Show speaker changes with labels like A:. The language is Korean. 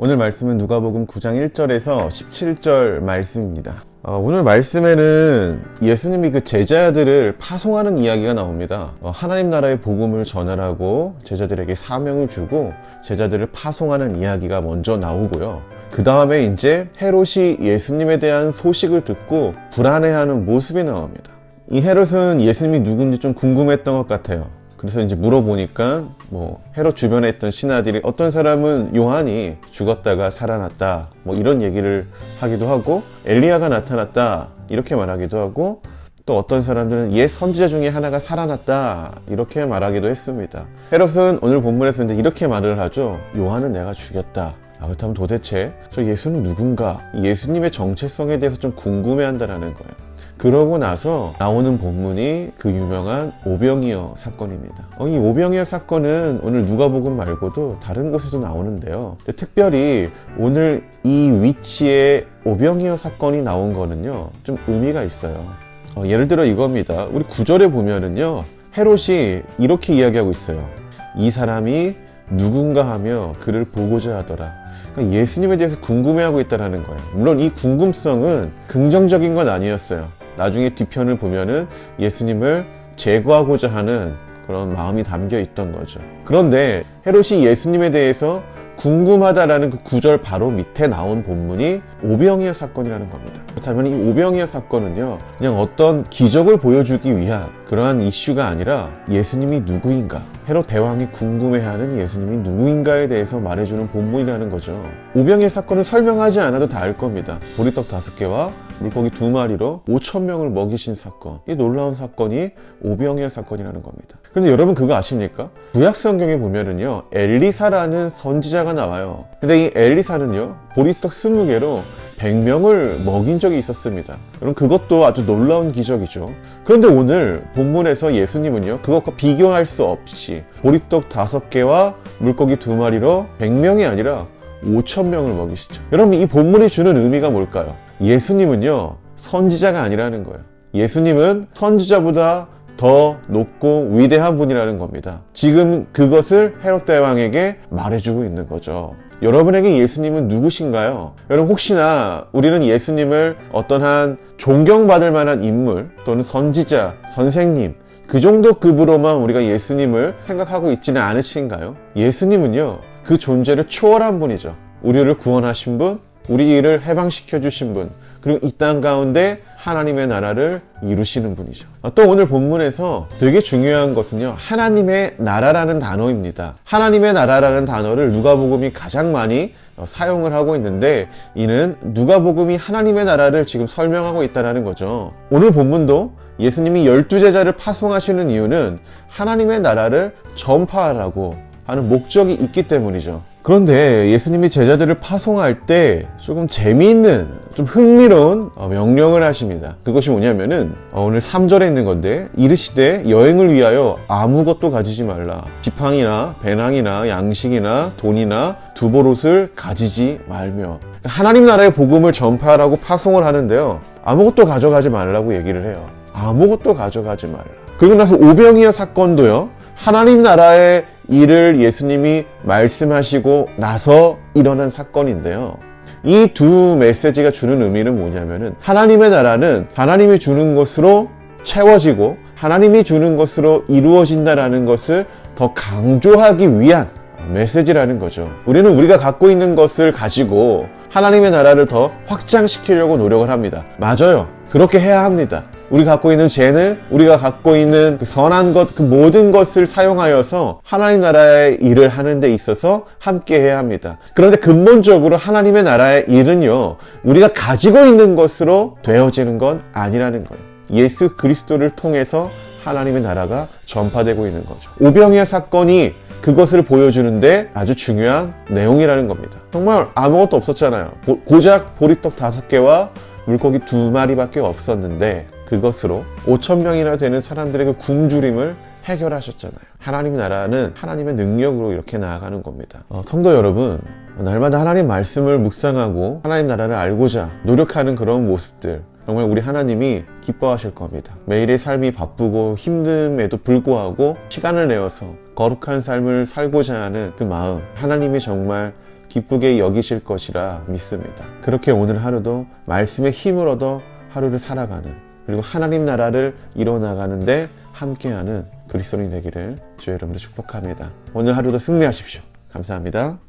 A: 오늘 말씀은 누가복음 9장 1절에서 17절 말씀입니다. 오늘 말씀에는 예수님이 그 제자들을 파송하는 이야기가 나옵니다. 하나님 나라의 복음을 전하라고 제자들에게 사명을 주고 제자들을 파송하는 이야기가 먼저 나오고요. 그 다음에 이제 헤롯이 예수님에 대한 소식을 듣고 불안해하는 모습이 나옵니다. 이 헤롯은 예수님이 누군지 좀 궁금했던 것 같아요. 그래서 이제 물어보니까 헤롯 주변에 있던 신하들이 어떤 사람은 요한이 죽었다가 살아났다 이런 얘기를 하기도 하고, 엘리야가 나타났다 이렇게 말하기도 하고, 또 어떤 사람들은 옛 선지자 중에 하나가 살아났다 이렇게 말하기도 했습니다. 헤롯은 오늘 본문에서 이제 이렇게 말을 하죠. 요한은 내가 죽였다. 그렇다면 도대체 저 예수는 누군가, 예수님의 정체성에 대해서 좀 궁금해한다라는 거예요. 그러고 나서 나오는 본문이 그 유명한 오병이어 사건입니다. 이 오병이어 사건은 오늘 누가복음 말고도 다른 곳에도 나오는데요. 특별히 오늘 이 위치에 오병이어 사건이 나온 거는요, 좀 의미가 있어요. 예를 들어 이겁니다. 우리 9절에 보면은요, 헤롯이 이렇게 이야기하고 있어요. 이 사람이 누군가 하며 그를 보고자 하더라. 그러니까 예수님에 대해서 궁금해하고 있다는 거예요. 물론 이 궁금성은 긍정적인 건 아니었어요. 나중에 뒤편을 보면은 예수님을 제거하고자 하는 그런 마음이 담겨 있던 거죠. 그런데 헤롯이 예수님에 대해서 궁금하다라는 그 구절 바로 밑에 나온 본문이 오병이어 사건이라는 겁니다. 그렇다면 이 오병이어 사건은요, 그냥 어떤 기적을 보여주기 위한 그러한 이슈가 아니라 예수님이 누구인가, 헤롯 대왕이 궁금해하는 예수님이 누구인가에 대해서 말해주는 본문이라는 거죠. 오병이어 사건은 설명하지 않아도 다 알 겁니다. 보리떡 5개와 물고기 2마리로 5,000명을 먹이신 사건, 이 놀라운 사건이 오병이어 사건이라는 겁니다. 그런데 여러분 그거 아십니까? 구약 성경에 보면은요, 엘리사라는 선지자가 나와요. 근데 이 엘리사는요, 보리떡 20개로 100명을 먹인 적이 있었습니다. 그럼 그것도 아주 놀라운 기적이죠. 그런데 오늘 본문에서 예수님은요, 그것과 비교할 수 없이 보리떡 5개와 물고기 2마리로 100명이 아니라 5,000명을 먹이시죠. 여러분 이 본문이 주는 의미가 뭘까요? 예수님은요, 선지자가 아니라는 거예요. 예수님은 선지자보다 더 높고 위대한 분이라는 겁니다. 지금 그것을 헤롯 대왕에게 말해주고 있는 거죠. 여러분에게 예수님은 누구신가요? 여러분 혹시나 우리는 예수님을 어떤 한 존경받을 만한 인물 또는 선지자, 선생님, 그 정도 급으로만 우리가 예수님을 생각하고 있지는 않으신가요? 예수님은요, 그 존재를 초월한 분이죠. 우리를 구원하신 분, 우리를 해방시켜 주신 분, 그리고 이 땅 가운데 하나님의 나라를 이루시는 분이죠. 또 오늘 본문에서 되게 중요한 것은요, 하나님의 나라라는 단어입니다. 하나님의 나라라는 단어를 누가복음이 가장 많이 사용을 하고 있는데, 이는 누가복음이 하나님의 나라를 지금 설명하고 있다는 거죠. 오늘 본문도 예수님이 12제자를 파송하시는 이유는 하나님의 나라를 전파하라고 하는 목적이 있기 때문이죠. 그런데 예수님이 제자들을 파송할 때 조금 재미있는, 좀 흥미로운 명령을 하십니다. 그것이 뭐냐면은 오늘 3절에 있는 건데, 이르시되 여행을 위하여 아무것도 가지지 말라. 지팡이나 배낭이나 양식이나 돈이나 두보롯을 가지지 말며. 하나님 나라의 복음을 전파하라고 파송을 하는데요, 아무것도 가져가지 말라고 얘기를 해요. 아무것도 가져가지 말라. 그리고 나서 오병이어 사건도요, 하나님 나라의 일을 예수님이 말씀하시고 나서 일어난 사건인데요, 이 두 메시지가 주는 의미는 뭐냐면은, 하나님의 나라는 하나님이 주는 것으로 채워지고 하나님이 주는 것으로 이루어진다라는 것을 더 강조하기 위한 메시지라는 거죠. 우리는 우리가 갖고 있는 것을 가지고 하나님의 나라를 더 확장시키려고 노력을 합니다. 맞아요. 그렇게 해야 합니다. 우리가 갖고 있는 재능, 우리가 갖고 있는 그 선한 것, 그 모든 것을 사용하여서 하나님 나라의 일을 하는 데 있어서 함께 해야 합니다. 그런데 근본적으로 하나님의 나라의 일은요, 우리가 가지고 있는 것으로 되어지는 건 아니라는 거예요. 예수 그리스도를 통해서 하나님의 나라가 전파되고 있는 거죠. 오병이어 사건이 그것을 보여주는데 아주 중요한 내용이라는 겁니다. 정말 아무것도 없었잖아요. 고작 보리떡 5개와 물고기 2마리밖에 없었는데 그것으로 5,000명이나 되는 사람들의 그 굶주림을 해결하셨잖아요. 하나님 나라는 하나님의 능력으로 이렇게 나아가는 겁니다. 성도 여러분, 날마다 하나님 말씀을 묵상하고 하나님 나라를 알고자 노력하는 그런 모습들, 정말 우리 하나님이 기뻐하실 겁니다. 매일의 삶이 바쁘고 힘듦에도 불구하고 시간을 내어서 거룩한 삶을 살고자 하는 그 마음, 하나님이 정말 기쁘게 여기실 것이라 믿습니다. 그렇게 오늘 하루도 말씀의 힘을 얻어 하루를 살아가는, 그리고 하나님 나라를 이뤄나가는데 함께하는 그리스도인이 되기를 주의 이름으로 축복합니다. 오늘 하루도 승리하십시오. 감사합니다.